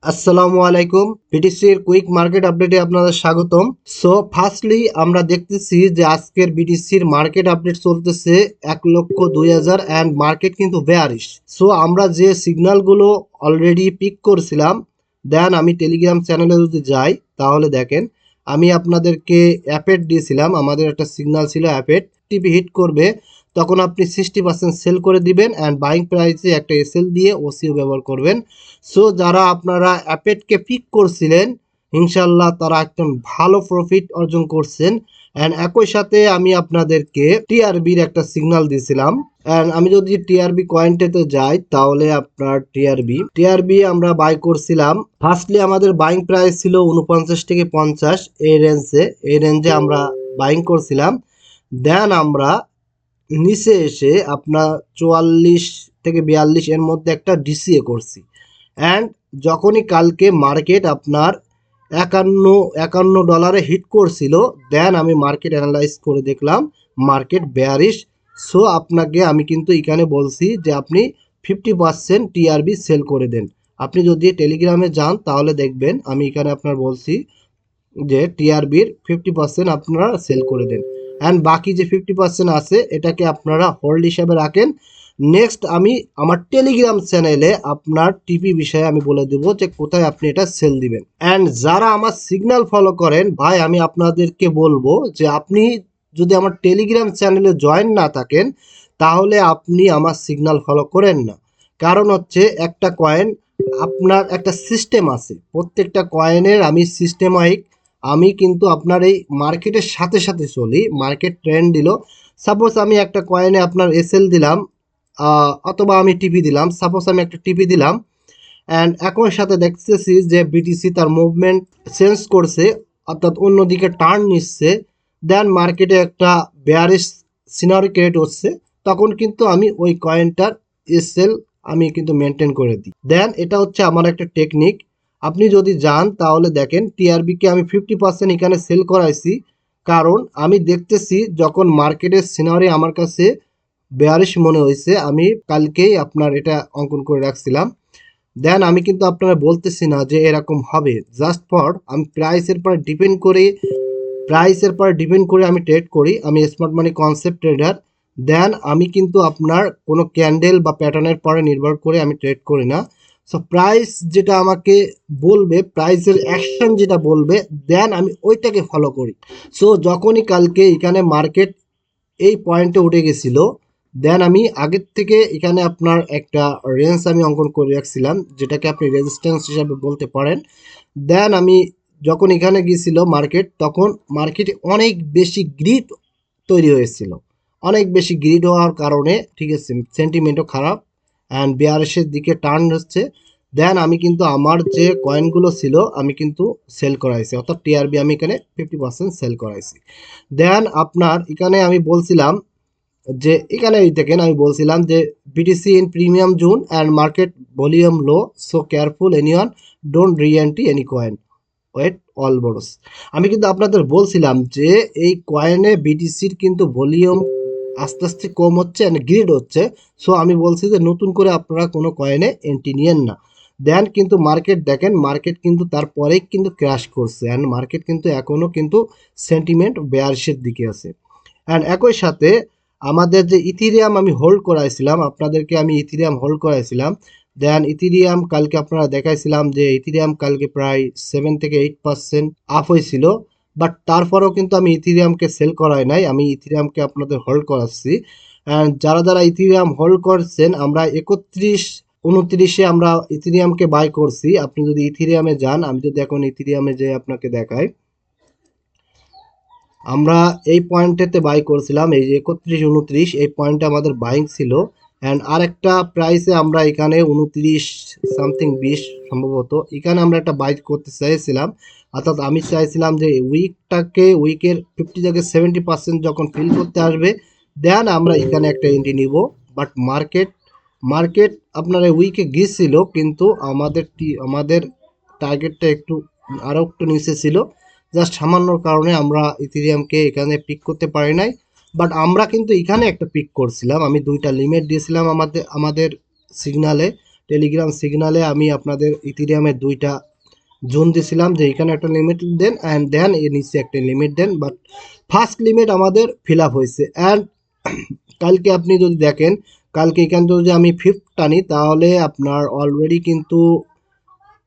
আসসালামু আলাইকুম। বিটিসির quick market আপডেটে আপনাদের স্বাগতম। সো ফার্স্টলি আমরা দেখতেছি যে আজকের বিটিসির মার্কেট আপডেট চলতেছে 1,02,000 অ্যান্ড মার্কেট কিন্তু বেয়ারিশ। সো আমরা যে সিগন্যালগুলো অলরেডি পিক করছিলাম, দেন আমি টেলিগ্রাম চ্যানেলে যদি যাই তাহলে দেখেন আমি আপনাদেরকে অ্যাপেট দিয়েছিলাম। আমাদের একটা সিগন্যাল ছিল অ্যাপেট টিপি হিট করবে, তখন আপনি 60% সেল করে দিবেন অ্যান্ড বাইং প্রাইসে একটা এসএল দিয়ে ওসিও ব্যবহার করবেন। সো যারা আপনারা অ্যাপেটকে পিক করছিলেন, ইনশাল্লাহ তারা একদম ভালো প্রফিট অর্জন করছেন। অ্যান্ড একই সাথে আমি আপনাদেরকে টিআরবির একটা সিগন্যাল দিয়েছিলাম। অ্যান্ড আমি যদি টিআরবি কয়েনটাতে যাই তাহলে আপনার টিআরবি আমরা বাই করছিলাম। ফার্স্টলি আমাদের বাইং প্রাইস ছিল 49 থেকে 50, এই রেঞ্জে আমরা বাইং করছিলাম। দেন আমরা নিচে এসে আপনার 44 থেকে 42 এর মধ্যে একটা ডিসিএ করছি। অ্যান্ড যখনই কালকে মার্কেট আপনার $51 হিট করছিল, দেন আমি মার্কেট অ্যানালাইজ করে দেখলাম মার্কেট বেয়ারিশ। সো আপনাকে আমি কিন্তু এখানে বলছি যে আপনি 50% টিআরবি সেল করে দেন। আপনি যদি টেলিগ্রামে যান তাহলে দেখবেন আমি এখানে আপনার বলছি যে টিআরবির 50% আপনারা সেল করে দেন অ্যান্ড বাকি যে 50% আছে এটাকে আপনারা হোল্ড হিসাবে রাখেন। নেক্সট আমি আমার টেলিগ্রাম চ্যানেলে আপনার টিপি বিষয়ে আমি বলে দেবো যে কোথায় আপনি এটা সেল দিবেন। অ্যান্ড যারা আমার সিগন্যাল ফলো করেন ভাই, আমি আপনাদেরকে বলবো যে আপনি যদি আমার টেলিগ্রাম চ্যানেলে জয়েন না থাকেন তাহলে আপনি আমার সিগন্যাল ফলো করেন না। কারণ হচ্ছে একটা কয়েন আপনার একটা সিস্টেম আছে, প্রত্যেকটা কয়েনের আমি সিস্টেমাইক, আমি কিন্তু আপনার এই মার্কেটের সাথে সাথে চলি। মার্কেট ট্রেন্ড দিল, সাপোজ আমি একটা কয়েনে আপনার এসএল দিলাম, অথবা আমি টিপি দিলাম, সাপোজ আমি একটা টিপি দিলাম অ্যান্ড একই সাথে দেখতেছি যে বিটিসি তার মুভমেন্ট চেঞ্জ করছে, অর্থাৎ অন্যদিকে টার্ন নিচ্ছে, দেন মার্কেটে একটা বেয়ারিশ সিনারি ক্রিয়েট হচ্ছে, তখন কিন্তু আমি ওই কয়েনটার এসএল আমি কিন্তু মেনটেন করে দিই। দেন এটা হচ্ছে আমার একটা টেকনিক। আপনি যদি যান তাহলে দেখেন টিআরবিকে আমি 50% এখানে সেল করাইছি, কারণ আমি দেখতেছি যখন মার্কেটের সিনারি আমার কাছে বেয়ারিশ মনে হয়েছে, আমি কালকেই আপনার এটা অঙ্কন করে রাখছিলাম। দেন আমি কিন্তু আপনারা বলতেছি না যে এরকম হবে, জাস্ট ফর আমি প্রাইসের পর ডিপেন্ড করে আমি ট্রেড করি। আমি স্মার্ট মানি কনসেপ্ট ট্রেডার। দেন আমি কিন্তু আপনার কোনো ক্যান্ডেল বা প্যাটার্নের পরে নির্ভর করে আমি ট্রেড করি না। সো প্রাইস যেটা আমাকে বলবে, প্রাইসের অ্যাকশন যেটা বলবে, দেন আমি ওইটাকে ফলো করি। সো যখনই কালকে এখানে মার্কেট এই পয়েন্টে উঠে গেছিল, দেন আমি আগের থেকে এখানে আপনার একটা রেঞ্জ আমি অঙ্কন করে রাখছিলাম, যেটাকে আপনি রেজিস্ট্যান্স হিসাবে বলতে পারেন। দেন আমি যখন এখানে গিয়েছিল মার্কেট, তখন মার্কেটে অনেক বেশি গ্রিড তৈরি হয়েছিল। অনেক বেশি গ্রিড হওয়ার কারণে ঠিক আছে সেন্টিমেন্টও খারাপ অ্যান্ড বেয়ারিশের দিকে টার্ন হচ্ছে। দেন আমি কিন্তু আমার যে কয়েনগুলো ছিল আমি কিন্তু সেল করাইছি, অর্থাৎ টিআরবি আমি এখানে 50% সেল করাইছি। দেন আপনার এখানে আমি বলছিলাম যে এখানে দেখেন আমি বলছিলাম যে BTC in premium zone and market volume low, so careful anyone don't reentry any coin, wait all bores. আমি কিন্তু আপনাদের বলছিলাম যে এই কয়েনে বিটিসির কিন্তু ভলিউম আস্তে আস্তে কম হচ্ছে অ্যান্ড গ্রিড হচ্ছে। সো আমি বলছি যে নতুন করে আপনারা কোনো কয়েনে এন্ট্রি নিয়েন না। দেন কিন্তু মার্কেট দেখেন, মার্কেট কিন্তু তারপরেই কিন্তু ক্র্যাশ করছে অ্যান্ড মার্কেট কিন্তু এখনও কিন্তু সেন্টিমেন্ট বেয়ারশের দিকে আছে। অ্যান্ড একই সাথে আমাদের যে ইথিরিয়াম আমি হোল্ড করাইছিলাম, আপনাদেরকে আমি ইথিরিয়াম হোল্ড করাইছিলাম। দেন ইথিরিয়াম কালকে আপনারা দেখাইছিলাম যে ইথিরিয়াম কালকে প্রায় 7 থেকে 8% আপ হয়েছিল, বাট তারপরেও কিন্তু আমি ইথিরিয়ামকে সেল করাই নাই, আমি ইথিরিয়ামকে আপনাদের হোল্ড করাচ্ছি। অ্যান্ড যারা যারা ইথিরিয়াম হোল্ড করছেন, আমরা 31-29-এ আমরা ইথিরিয়ামকে বাই করছি। আপনি যদি ইথিরিয়ামে যান, আমি যদি এখন ইথিরিয়ামে যে আপনাকে দেখাই, আমরা এই পয়েন্টেতে বাই করছিলাম, এই যে 31-29 এই পয়েন্টে আমাদের বাইং ছিল। অ্যান্ড আরেকটা প্রাইসে আমরা এখানে 29 সামথিং 20 সম্ভবত এখানে আমরা একটা বাই করতে চাইছিলাম, অর্থাৎ আমি চাইছিলাম যে উইকের 50 থেকে 70% যখন ফিল করতে আসবে, দেন আমরা এখানে একটা এন্ট্রি নিব। বাট মার্কেট আপনার উইকে গিয়েছিল, কিন্তু আমাদের টার্গেটটা একটু আরও একটু নিচে ছিল, জাস্ট সামান্যর কারণে আমরা ইথিরিয়ামকে এখানে পিক করতে পারি নাই। বাট আমরা কিন্তু এখানে একটা পিক করছিলাম, আমি দুইটা লিমিট দিয়েছিলাম আমাদের সিগনালে টেলিগ্রাম সিগনালে আমি আপনাদের ইথিরিয়ামের 2টা জোন দিয়েছিলাম যে এখানে একটা লিমিট দেন অ্যান্ড দেন এর নিচে একটা লিমিট দেন, বাট ফার্স্ট লিমিট আমাদের ফিল আপ হয়েছে। অ্যান্ড কালকে আপনি যদি দেখেন, কালকে এখান থেকে যদি আমি 5 টানি তাহলে আপনার অলরেডি কিন্তু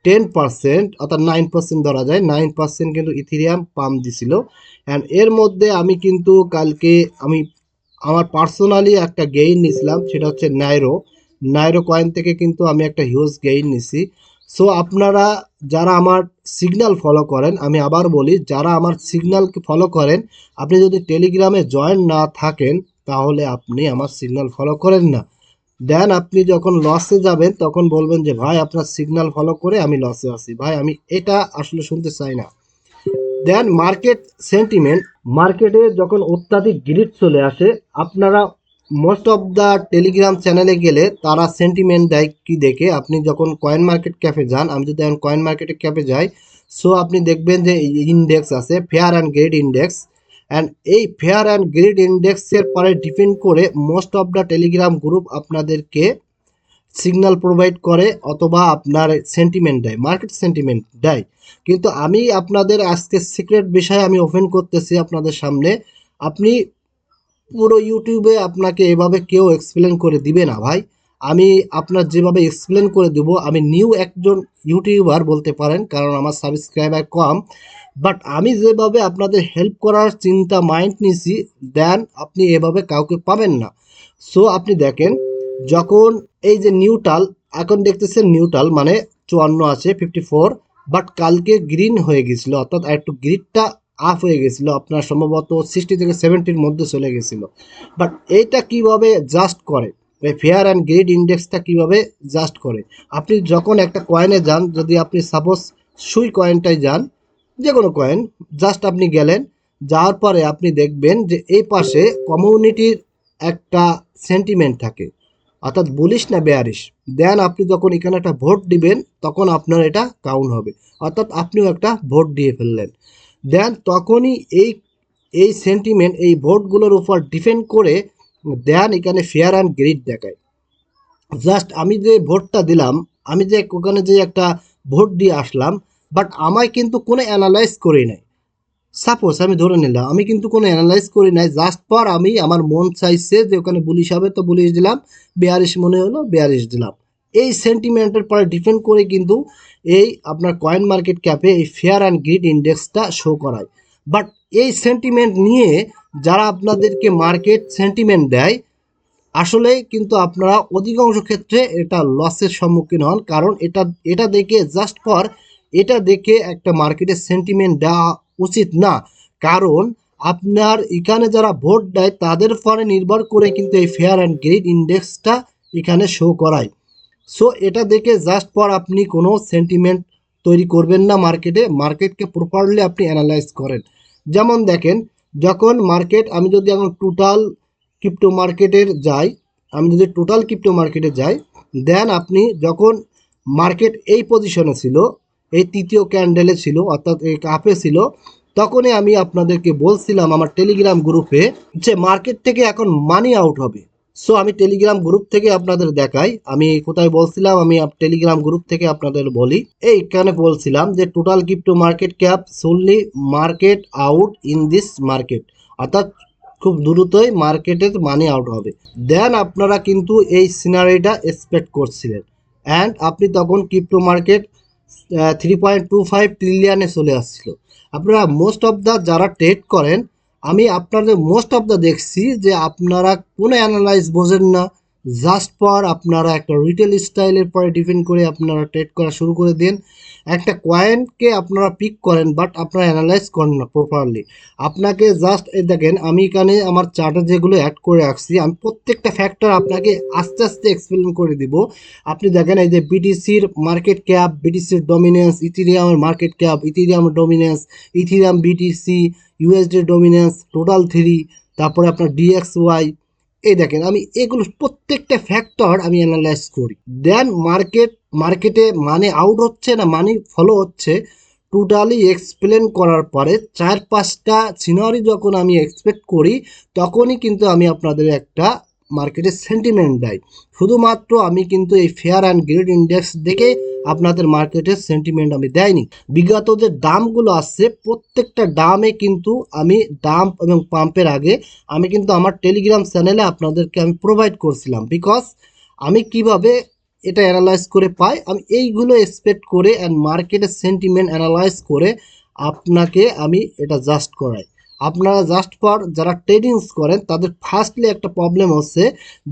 10% অর্থাৎ 9% ধরা যায়, 9% কিন্তু ইথিরিয়াম পাম্প দিছিল। অ্যান্ড এর মধ্যে আমি কিন্তু কালকে আমি আমার পার্সোনালি একটা গেইন নিছিলাম, সেটা হচ্ছে নাইরো নাইরো কয়েন থেকে কিন্তু আমি একটা হিউজ গেইন নিছি। সো আপনারা যারা আমার সিগন্যাল ফলো করেন, আমি আবার বলি, যারা আমার সিগন্যালকে ফলো করেন, আপনি যদি টেলিগ্রামে জয়েন না থাকেন তাহলে আপনি আমার সিগন্যাল ফলো করেন না। দেন আপনি যখন লসে যাবেন তখন বলবেন যে ভাই আপনার সিগন্যাল ফলো করে আমি লসে আছি। ভাই আমি এটা আসলে শুনতে চাই না। দেন মার্কেট সেন্টিমেন্ট, মার্কেটে যখন অত্যাধিক গ্রিড চলে আসে, আপনারা মোস্ট অফ দ্য টেলিগ্রাম চ্যানেলে গেলে তারা সেন্টিমেন্ট দেয় কি দেখে, আপনি যখন কয়েন মার্কেট ক্যাফে যান, আমি যদি এখন কয়েন মার্কেট ক্যাফে যাই, সো আপনি দেখবেন যে ইন্ডেক্স আছে fair and grade index. And এই ফেয়ার অ্যান্ড গ্রেড ইন্ডেক্সের পরে ডিপেন্ড করে most of the Telegram group আপনাদেরকে সিগন্যাল প্রোভাইড করে অথবা আপনার সেন্টিমেন্ট দেয়, মার্কেট সেন্টিমেন্ট দেয়। কিন্তু আমি আপনাদের আজকে সিক্রেট বিষয় আমি ওপেন করতেছি আপনাদের সামনে। আপনি পুরো ইউটিউবে আপনাকে এভাবে কেউ এক্সপ্লেন করে দিবে না ভাই। আমি আপনার যেভাবে এক্সপ্লেন করে দেব, আমি নিউ একজন ইউটিউবার বলতে পারেন, কারণ আমার সাবস্ক্রাইবার কম, বাট আমি যেভাবে আপনাদের হেল্প করার চিন্তা মাইন্ড নিছি, দেন আপনি এভাবে কাউকে পাবেন না। সো আপনি দেখেন, যখন এই যে নিউট্রাল, এখন দেখতেছেন নিউট্রাল মানে 54 আছে 54, বাট কালকে গ্রিন হয়ে গেছিল, অর্থাৎ একটু গ্রিডটা আপ হয়ে গেছিল, আপনার সম্ভবত 60 থেকে 70-র মধ্যে চলে গেছিল। বাট এইটা কিভাবে জাস্ট করে, এই ফেয়ার অ্যান্ড গ্রিড ইন্ডেক্সটা কিভাবে জাস্ট করে, আপনি যখন একটা কয়েনে যান, যদি আপনি সাপোজ সুই কয়েনটাই যান, যে কোনো কয়েন, জাস্ট আপনি গেলেন, যাওয়ার পরে আপনি দেখবেন যে এই পাশে কমিউনিটির একটা সেন্টিমেন্ট থাকে, অর্থাৎ বুলিশ না বেয়ারিশ। দেন আপনি যখন এখানে একটা ভোট দিবেন তখন আপনার এটা কাউন্ট হবে, অর্থাৎ আপনিও একটা ভোট দিয়ে ফেললেন। দেন তখনই এই এই সেন্টিমেন্ট এই ভোটগুলোর উপর ডিপেন্ড করে দেন এখানে ফেয়ার অ্যান্ড গ্রিড দেখায়। জাস্ট আমি যে ভোটটা দিলাম, আমি যে ওখানে যে একটা ভোট দিয়ে আসলাম, বাট আমায় কিন্তু কোনো অ্যানালাইজ করি নাই। সাপোজ আমি ধরে নিলাম আমি কিন্তু কোনো অ্যানালাইজ করি নাই, জাস্ট পর আমি আমার মন চাইছে যে ওখানে পুলিশ হবে তো পুলিশ দিলাম, বেয়ারিশ মনে হলো বেয়ারিশ দিলাম। এই সেন্টিমেন্টের পরে ডিপেন্ড করে কিন্তু এই আপনার কয়েন মার্কেট ক্যাপে এই ফেয়ার অ্যান্ড গ্রিড ইন্ডেক্সটা শো করায়। বাট এই সেন্টিমেন্ট নিয়ে যারা আপনাদেরকে মার্কেট সেন্টিমেন্ট দেয়, আসলে কিন্তু আপনারা অধিকাংশ ক্ষেত্রে এটা লসের সম্মুখীন হন, কারণ এটা এটা দেখে জাস্ট ফর এটা দেখে একটা মার্কেটের সেন্টিমেন্ট দেওয়া উচিত না। কারণ আপনার এখানে যারা ভোট দেয় তাদের পরে নির্ভর করে কিন্তু এই ফেয়ার অ্যান্ড গ্রিড ইন্ডেক্সটা এখানে শো করায়। সো এটা দেখে জাস্ট ফর আপনি কোনো সেন্টিমেন্ট তৈরি করবেন না মার্কেটে, মার্কেটকে প্রপারলি আপনি অ্যানালাইজ করেন। যেমন দেখেন, যখন মার্কেট, আমি যদি এখন টোটাল ক্রিপ্টো মার্কেটের যাই, আমি যদি টোটাল ক্রিপ্টো মার্কেটে যাই, দেন আপনি যখন মার্কেট এই পজিশনে ছিল, এই তৃতীয় ক্যান্ডেলে ছিল, অর্থাৎ এই কাপে ছিল, তখনই আমি আপনাদেরকে বলছিলাম আমার টেলিগ্রাম গ্রুপে যে মার্কেট থেকে এখন মানি আউট হবে। সো আমি টেলিগ্রাম গ্রুপ থেকে আপনাদের দেখাই, আমি কোথায় বলছিলাম, আমি টেলিগ্রাম গ্রুপ থেকে আপনাদের বলি। এইখানে বলছিলাম যে total crypto market cap solely market out in this market, অর্থাৎ খুব দ্রুতই মার্কেটের মানি আউট হবে। দেন আপনারা কিন্তু এই সিনারিটা এক্সপেক্ট করছিলেন, অ্যান্ড আপনি তখন ক্রিপ্টো মার্কেট 3.25 ট্রিলিয়নে চলে আসছিল। আপনারা মোস্ট অফ দ্য যারা ট্রেড করেন, আমি আপনাদের মোস্ট অফ দ্য দেখছি যে আপনারা কোনো অ্যানালাইজ বোঝেন না, জাস্ট ফর আপনারা একটা রিটেল স্টাইলের পরে ডিপেন্ড করে আপনারা ট্রেড করা শুরু করে দেন। একটা কয়েনকে আপনারা পিক করেন বাট আপনারা অ্যানালাইজ করেন না প্রপারলি। আপনাকে জাস্ট এই দেখেন, আমি এখানে আমার চার্টে যেগুলো অ্যাড করে রাখছি, আমি প্রত্যেকটা ফ্যাক্টর আপনাকে আস্তে আস্তে এক্সপ্লেন করে দিব। আপনি দেখেন এই যে বিটিসির মার্কেট ক্যাপ, বিটিসির ডমিনেন্স, ইথিরিয়ামের মার্কেট ক্যাপ, ইথিরিয়ামের dominance, Ethereum BTC, USD dominance, total 3, তারপরে আপনার ডিএক্সওয়াই, এই দেখেন আমি এগুলো প্রত্যেকটা ফ্যাক্টর আমি অ্যানালাইজ করি। দেন মার্কেটে মানি আউট হচ্ছে না মানি ফলো হচ্ছে, টোটালি এক্সপ্লেন করার পরে 4-5টা সিনারি যখন আমি এক্সপেক্ট করি, তখনই কিন্তু আমি আপনাদের একটা মার্কেটে সেন্টিমেন্ট দেয়। শুধুমাত্র আমি কিন্তু এই ফেয়ার অ্যান্ড গ্রেড ইন্ডেক্স দেখে আপনাদের মার্কেটের সেন্টিমেন্ট আমি দেয়নি। বিগত যে দামগুলো আসছে প্রত্যেকটা দামে কিন্তু আমি ডাম্প এবং পাম্পের আগে আমি কিন্তু আমার টেলিগ্রাম চ্যানেলে আপনাদেরকে আমি প্রোভাইড করছিলাম। বিকজ আমি কিভাবে এটা অ্যানালাইজ করে পাই, আমি এইগুলো এক্সপেক্ট করে অ্যান্ড মার্কেটের সেন্টিমেন্ট অ্যানালাইজ করে আপনাকে আমি এটা জাস্ট করাই। আপনারা জাস্ট ফর যারা ট্রেডিংস করেন তাদের ফার্স্টলি একটা প্রবলেম হচ্ছে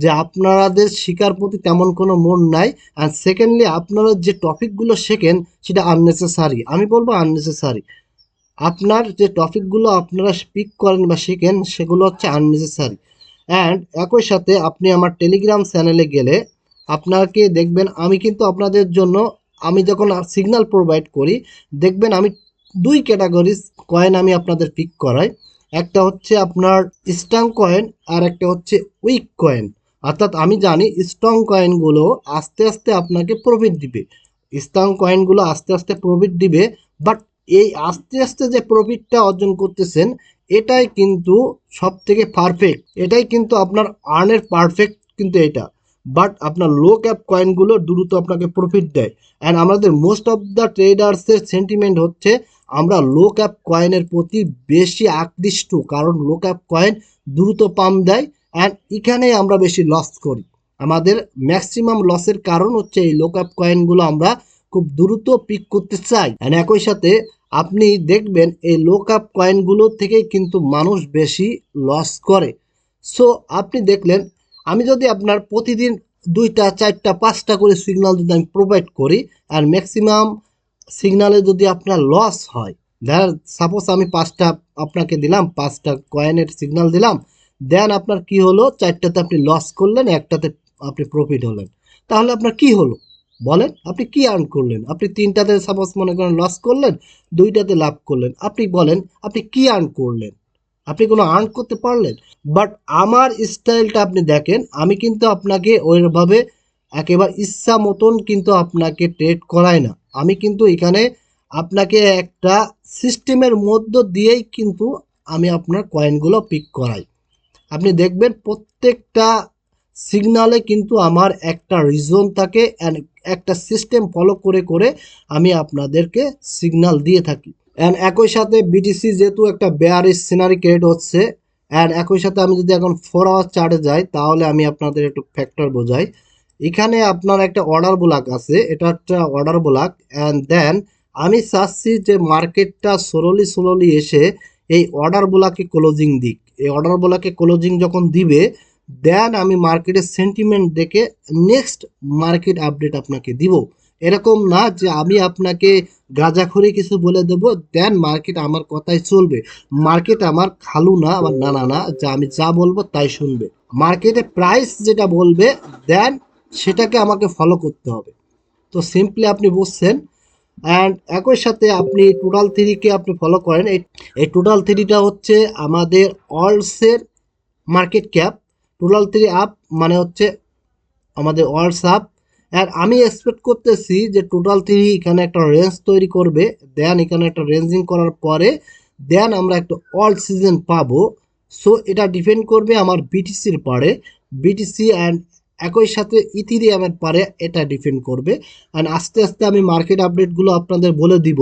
যে আপনাদের শিকার প্রতি তেমন কোনো মন নাই, অ্যান্ড সেকেন্ডলি আপনারা যে টপিকগুলো শেখেন সেটা আননেসেসারি, আমি বলবো আননেসেসারি। আপনার যে টপিকগুলো আপনারা পিক করেন বা শেখেন সেগুলো হচ্ছে আননেসেসারি। অ্যান্ড একই সাথে আপনি আমার টেলিগ্রাম চ্যানেলে গেলে আপনাকে দেখবেন আমি কিন্তু আপনাদের জন্য, আমি যখন সিগন্যাল প্রোভাইড করি দেখবেন আমি দুই ক্যাটাগরিজ কয়েন আমি আপনাদের পিক করাই। একটা হচ্ছে আপনার স্ট্রং কয়েন আর একটা হচ্ছে উইক কয়েন। অর্থাৎ আমি জানি স্ট্রং কয়েনগুলো আস্তে আস্তে আপনাকে প্রফিট দিবে, স্ট্রং কয়েনগুলো আস্তে আস্তে প্রফিট দিবে, বাট এই আস্তে আস্তে যে প্রফিটটা অর্জন করতেছেন এটাই কিন্তু সব থেকে পারফেক্ট, এটাই কিন্তু আপনার আর্নের পারফেক্ট কিন্তু এটা। বাট আপনার লো ক্যাপ কয়েনগুলো দ্রুত আপনাকে প্রফিট দেয়। অ্যান্ড আমাদের মোস্ট অফ দ্য ট্রেডার্সের সেন্টিমেন্ট হচ্ছে আমরা লো ক্যাপ কয়েনের প্রতি বেশি আকৃষ্ট, কারণ লো ক্যাপ কয়েন দ্রুত পাম্প দেয় অ্যান্ড এখানে আমরা বেশি লস করি। আমাদের ম্যাক্সিমাম লসের কারণ হচ্ছে এই লো ক্যাপ কয়েনগুলো আমরা খুব দ্রুত পিক করতে চাই। অ্যান্ড একই সাথে আপনি দেখবেন এই লো ক্যাপ কয়েনগুলো থেকে কিন্তু মানুষ বেশি লস করে। সো আপনি দেখলেন আমি যদি আপনার প্রতিদিন 2টা 4টা 5টা করে সিগন্যাল যদি আমি প্রোভাইড করি আর ম্যাক্সিমাম সিগনালে যদি আপনার লস হয়, দেন সাপোজ আমি 5টা আপনাকে দিলাম, 5টা কয়েনের সিগন্যাল দিলাম, দেন আপনার কি হলো 4টাতে আপনি লস করলেন, একটাতে আপনি প্রফিট হলেন, তাহলে আপনার কি হলো বলেন? আপনি কি আর্ন করলেন? আপনি 3টাতে সাপোজ মনে করেন লস করলেন, 2টাতে লাভ করলেন, আপনি বলেন আপনি কি আর্ন করলেন? আপনি কোনো আর্ন করতে পারলেন? বাট আমার স্টাইলটা আপনি দেখেন, আমি কিন্তু আপনাকে ওইভাবে একেবারে ইচ্ছা মতন কিন্তু আপনাকে ট্রেড করাই না। আমি কিন্তু এখানে আপনাকে একটা সিস্টেমের মধ্য দিয়েই কিন্তু আমি আপনার কয়েনগুলো পিক করাই। আপনি দেখবেন প্রত্যেকটা সিগনালে কিন্তু আমার একটা রিজন থাকে অ্যান্ড একটা সিস্টেম ফলো করে করে আমি আপনাদেরকে সিগনাল দিয়ে থাকি। অ্যান্ড একই সাথে বিটিসি যেহেতু একটা বেয়ারিশ সিনারি ক্রিয়েট হচ্ছে, অ্যান্ড একই সাথে আমি যদি এখন 4 আওয়ার চার্টে যাই তাহলে আমি আপনাদের একটু ফ্যাক্টর বোঝাই। এখানে আপনার একটা অর্ডার ব্লক আছে, এটা একটা অর্ডার ব্লক, অ্যান্ড দেন আমি চাচ্ছি যে মার্কেটটা স্লোলি স্লোলি এসে এই অর্ডার ব্লকে ক্লোজিং দিক। এই অর্ডার ব্লকে ক্লোজিং যখন দিবে দেন আমি মার্কেটের সেন্টিমেন্ট দেখে নেক্সট মার্কেট আপডেট আপনাকে দিব। এরকম না যে আমি আপনাকে গাঁজাখড়ি কিছু বলে দেবো দেন মার্কেট আমার কথাই চলবে। মার্কেট আমার খালু না, আমার নানা না যে আমি যা বলবো তাই শুনবে। মার্কেটে প্রাইস যেটা বলবে দেন সেটাকে আমাকে ফলো করতে হবে। তো সিম্পলি আপনি বুঝছেন। অ্যান্ড একই সাথে আপনি টোটাল থ্রিকে আপনি ফলো করেন, এই টোটাল থ্রিটা হচ্ছে আমাদের অলসের market cap. Total three up মানে হচ্ছে আমাদের ওয়ার্ল্ডস আপ। আর আমি এক্সপেক্ট করতেছি যে টোটাল থ্রি এখানে একটা রেঞ্জ তৈরি করবে, দেন এখানে একটা রেঞ্জিং করার পরে দেন আমরা একটা অল সিজন পাবো। সো এটা ডিপেন্ড করবে আমার বিটিসির পারে, বিটিসি অ্যান্ড একই সাথে ইথিরিয়ামের পারে এটা ডিপেন্ড করবে। অ্যান্ড আস্তে আস্তে আমি মার্কেট আপডেটগুলো আপনাদের বলে দিব।